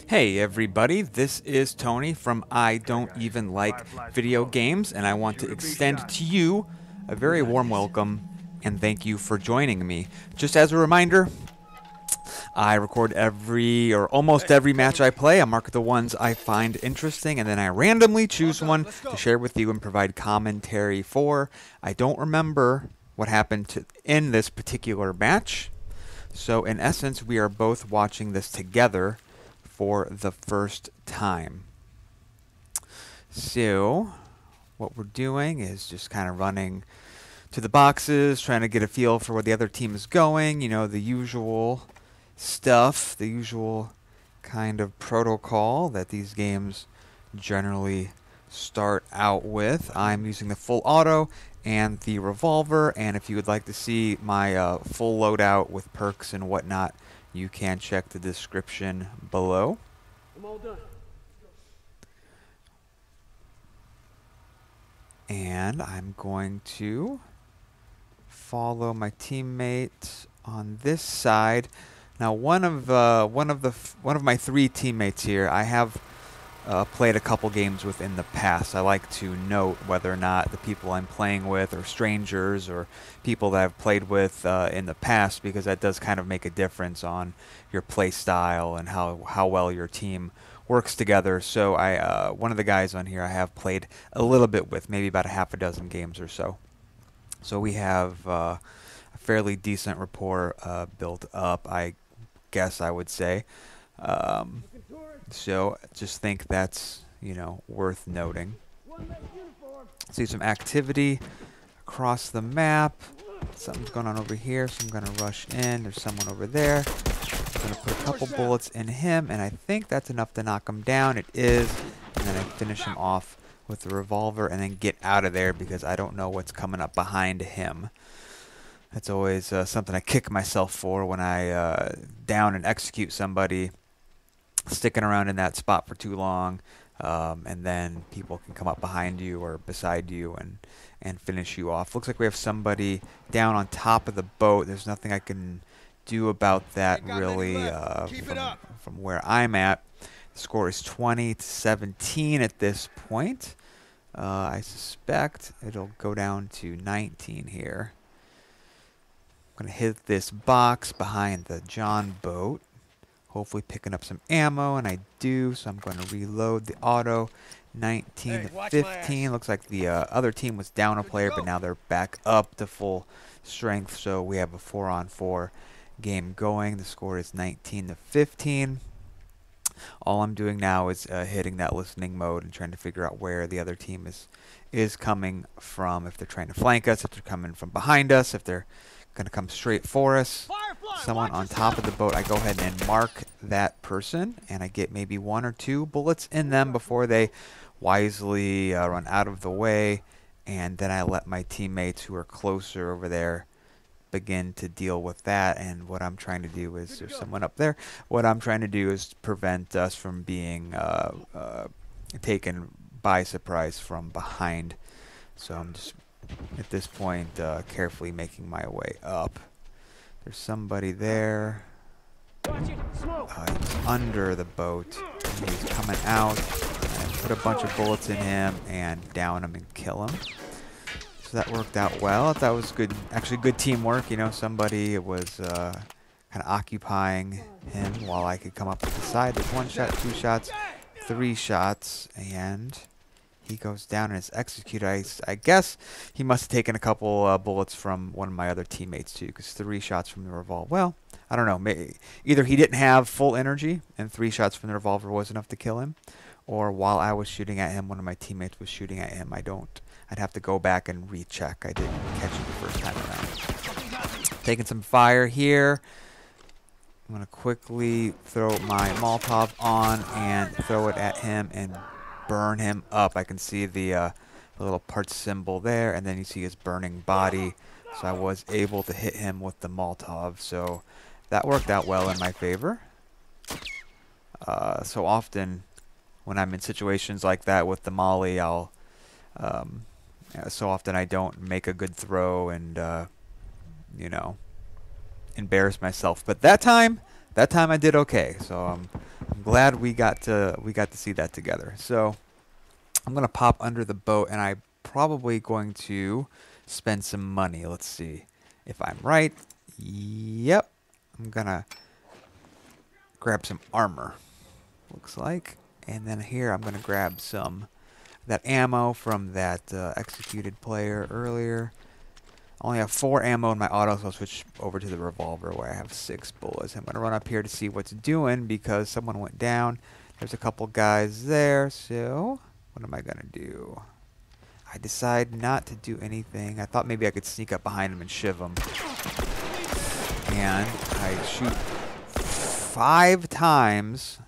Hey everybody, this is Tony from I Don't Even Like Video Games, and I want to extend to you a very warm welcome and thank you for joining me. Just as a reminder, I record every or almost every match I play. I mark the ones I find interesting, and then I randomly choose one to share with you and provide commentary for. I don't remember what happened in this particular match, so in essence, we are both watching this together for the first time. So what we're doing is just kind of running to the boxes, trying to get a feel for where the other team is going, you know, the usual stuff, the usual kind of protocol that these games generally start out with. I'm using the full auto and the revolver, and if you would like to see my full loadout with perks and whatnot, you can check the description below. I'm all done. And I'm going to follow my teammate on this side. Now, one of my three teammates here, I have played a couple games with in the past. I like to note whether or not the people I'm playing with are strangers or people that I've played with in the past, because that does kind of make a difference on your play style and how well your team works together. So one of the guys on here I have played a little bit with, maybe about a half a dozen games or so. So we have a fairly decent rapport built up, I guess I would say. So just think that's, you know, worth noting. See some activity across the map. Something's going on over here, so I'm going to rush in. There's someone over there. I'm going to put a couple bullets in him, and I think that's enough to knock him down. It is. And then I finish him off with the revolver and then get out of there because I don't know what's coming up behind him. That's always something I kick myself for when I down and execute somebody, sticking around in that spot for too long, and then people can come up behind you or beside you and finish you off. Looks like we have somebody down on top of the boat. There's nothing I can do about that really from where I'm at. The score is 20-17 at this point. I suspect it'll go down to 19 here. I'm going to hit this box behind the John boat, hopefully picking up some ammo, and I do, so I'm going to reload the auto. 19-15. Looks like the other team was down a player, but now they're back up to full strength, so we have a 4-on-4 game going. The score is 19-15. All I'm doing now is hitting that listening mode and trying to figure out where the other team is coming from, if they're trying to flank us, if they're coming from behind us, if they're going to come straight for us. Someone on top of the boat, I go ahead and mark that person, and I get maybe 1 or 2 bullets in them before they wisely run out of the way, and then I let my teammates who are closer over there begin to deal with that. And what I'm trying to do is, there's someone up there, what I'm trying to do is prevent us from being taken by surprise from behind. So I'm just at this point carefully making my way up. There's somebody there. He's under the boat. And he's coming out. And put a bunch of bullets in him and down him and kill him. So that worked out well. I thought it was good, actually good teamwork. You know, somebody was kind of occupying him while I could come up to the side. There's 1 shot, 2 shots, 3 shots, and he goes down and is executed. I guess he must have taken a couple bullets from one of my other teammates too, because 3 shots from the revolver. Well, I don't know. Either he didn't have full energy and 3 shots from the revolver was enough to kill him, or while I was shooting at him, one of my teammates was shooting at him. I'd have to go back and recheck. I didn't catch it the first time around. Taking some fire here. I'm going to quickly throw my Molotov on and throw it at him and burn him up. I can see the little part symbol there, and then you see his burning body. So I was able to hit him with the Molotov, so that worked out well in my favor. So often when I'm in situations like that with the Molly, I'll so often I don't make a good throw and you know, embarrass myself. But that time I did okay. So I'm glad we got to see that together. So I'm gonna pop under the boat, and I'm probably going to spend some money. Let's see if I'm right. Yep, I'm gonna grab some armor. Looks like, and then here I'm gonna grab some that ammo from that executed player earlier. I only have 4 ammo in my auto, so I'll switch over to the revolver where I have 6 bullets. I'm going to run up here to see what's doing because someone went down. There's a couple guys there, so what am I going to do? I decide not to do anything. I thought maybe I could sneak up behind him and shiv him. And I shoot 5 times,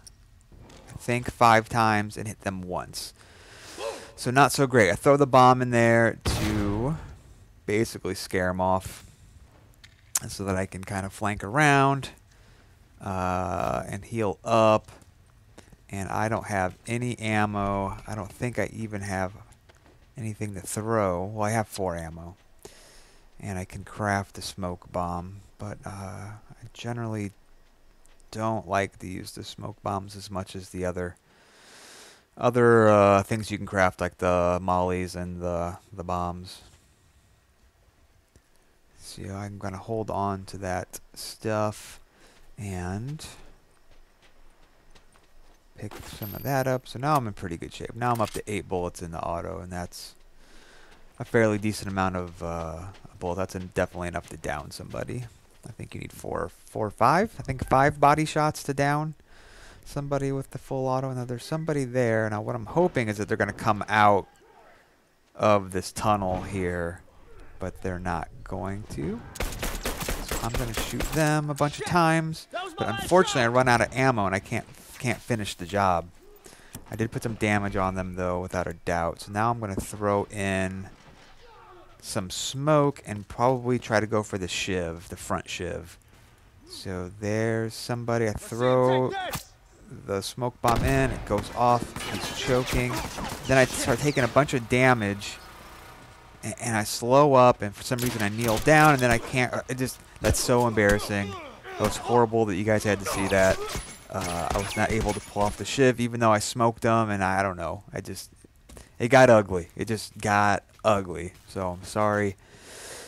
I think 5 times, and hit them once. So not so great. I throw the bomb in there to basically scare him off, and so that I can kind of flank around and heal up. And I don't have any ammo. I don't think I even have anything to throw. Well, I have 4 ammo, and I can craft a smoke bomb, but I generally don't like to use the smoke bombs as much as the other things you can craft, like the mollies and the bombs. So I'm going to hold on to that stuff and pick some of that up. So now I'm in pretty good shape. Now I'm up to 8 bullets in the auto, and that's a fairly decent amount of bullets. That's definitely enough to down somebody. I think you need 4 or 5. I think 5 body shots to down somebody with the full auto. Now there's somebody there. Now what I'm hoping is that they're going to come out of this tunnel here, but they're not going to. So I'm going to shoot them a bunch of times, but unfortunately I run out of ammo and I can't finish the job. I did put some damage on them though, without a doubt. So now I'm going to throw in some smoke and probably try to go for the SHIV, the front SHIV. So there's somebody. I throw the smoke bomb in, it goes off, he's choking. Then I start taking a bunch of damage, and I slow up, and for some reason I kneel down, and then I can't. That's so embarrassing. It was horrible that you guys had to see that. I was not able to pull off the SHIV, even though I smoked them, and I don't know. It got ugly. It just got ugly. So I'm sorry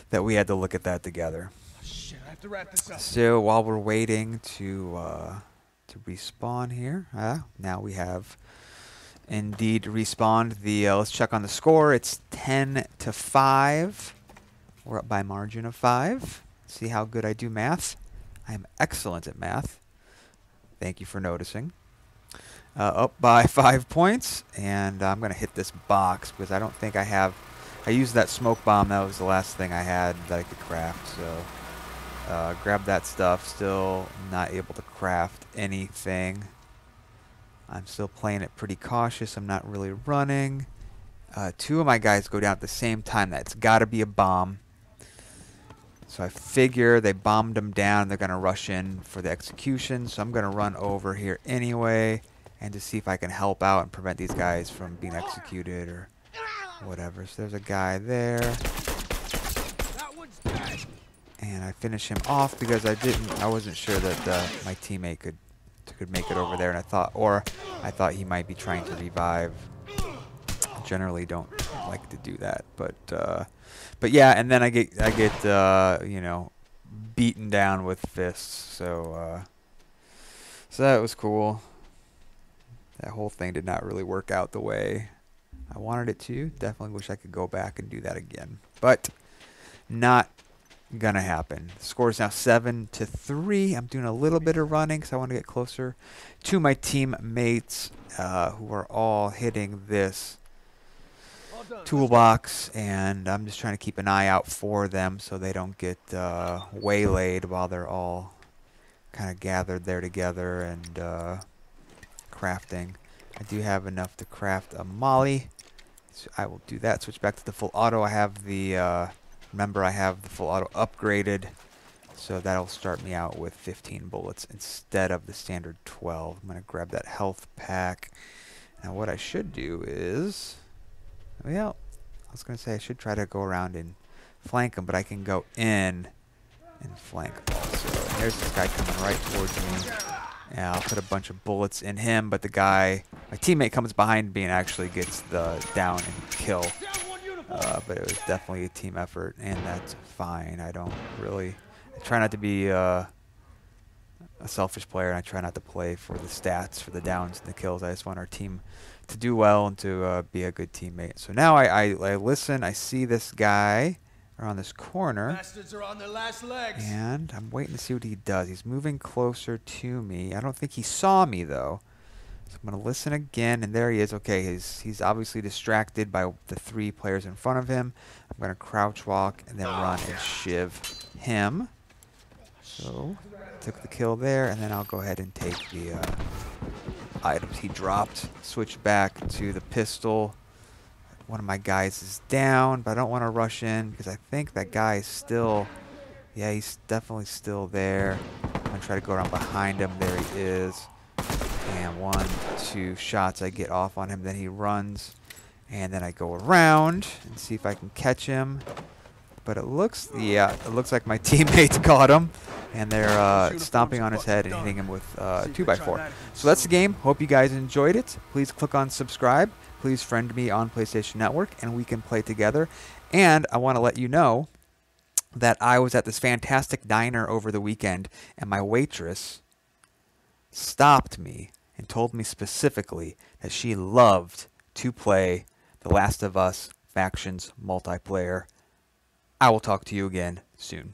that we had to look at that together. Shit, I have to wrap this up. So while we're waiting to respawn here, now we have indeed respawned. Let's check on the score. It's 10-5. We're up by a margin of 5. See how good I do math. I am excellent at math. Thank you for noticing. Up by 5 points, and I'm going to hit this box because I don't think I have. I used that smoke bomb. That was the last thing I had that I could craft. So grab that stuff. Still not able to craft anything. I'm still playing it pretty cautious. I'm not really running. 2 of my guys go down at the same time. That's got to be a bomb. So I figure they bombed them down. They're going to rush in for the execution. So I'm going to run over here anyway and to see if I can help out and prevent these guys from being executed or whatever. So there's a guy there. And I finish him off because I wasn't sure that my teammate could make it over there, and I thought he might be trying to revive. I generally don't like to do that, but yeah, and then I get you know, beaten down with fists. So that was cool. That whole thing did not really work out the way I wanted it to. Definitely wish I could go back and do that again, but not gonna happen. The score is now 7-3. I'm doing a little bit of running because I want to get closer to my teammates who are all hitting this toolbox, and I'm just trying to keep an eye out for them so they don't get waylaid while they're all kind of gathered there together and crafting. I do have enough to craft a molly, so I will do that. Switch back to the full auto. I have the remember, I have the full auto upgraded, so that'll start me out with 15 bullets instead of the standard 12. I'm going to grab that health pack. Now what I should do is, well, I was going to say I should try to go around and flank them, but I can go in and flank also. And there's this guy coming right towards me. Yeah, I'll put a bunch of bullets in him, but the guy, my teammate comes behind me and actually gets the down and kill. But it was definitely a team effort, and that's fine. I try not to be a selfish player, and I try not to play for the stats, for the downs and the kills. I just want our team to do well and to be a good teammate. So now I listen, I see this guy around this corner, Bastards are on their last legs. and I'm waiting to see what he does. He's moving closer to me. I don't think he saw me, though. So I'm going to listen again, and there he is. Okay, he's obviously distracted by the 3 players in front of him. I'm going to crouch walk and then run and shiv him. So, took the kill there, and then I'll go ahead and take the items he dropped. Switch back to the pistol. One of my guys is down, but I don't want to rush in because I think that guy is still... Yeah, he's definitely still there. I'm going to try to go around behind him. There he is. And 1, 2 shots I get off on him. Then he runs. And then I go around and see if I can catch him. But it looks like my teammates caught him. And they're stomping on his head and hitting him with 2x4. So that's the game. Hope you guys enjoyed it. Please click on subscribe. Please friend me on PlayStation Network, and we can play together. And I want to let you know that I was at this fantastic diner over the weekend, and my waitress stopped me and told me specifically that she loved to play The Last of Us Factions multiplayer. I will talk to you again soon.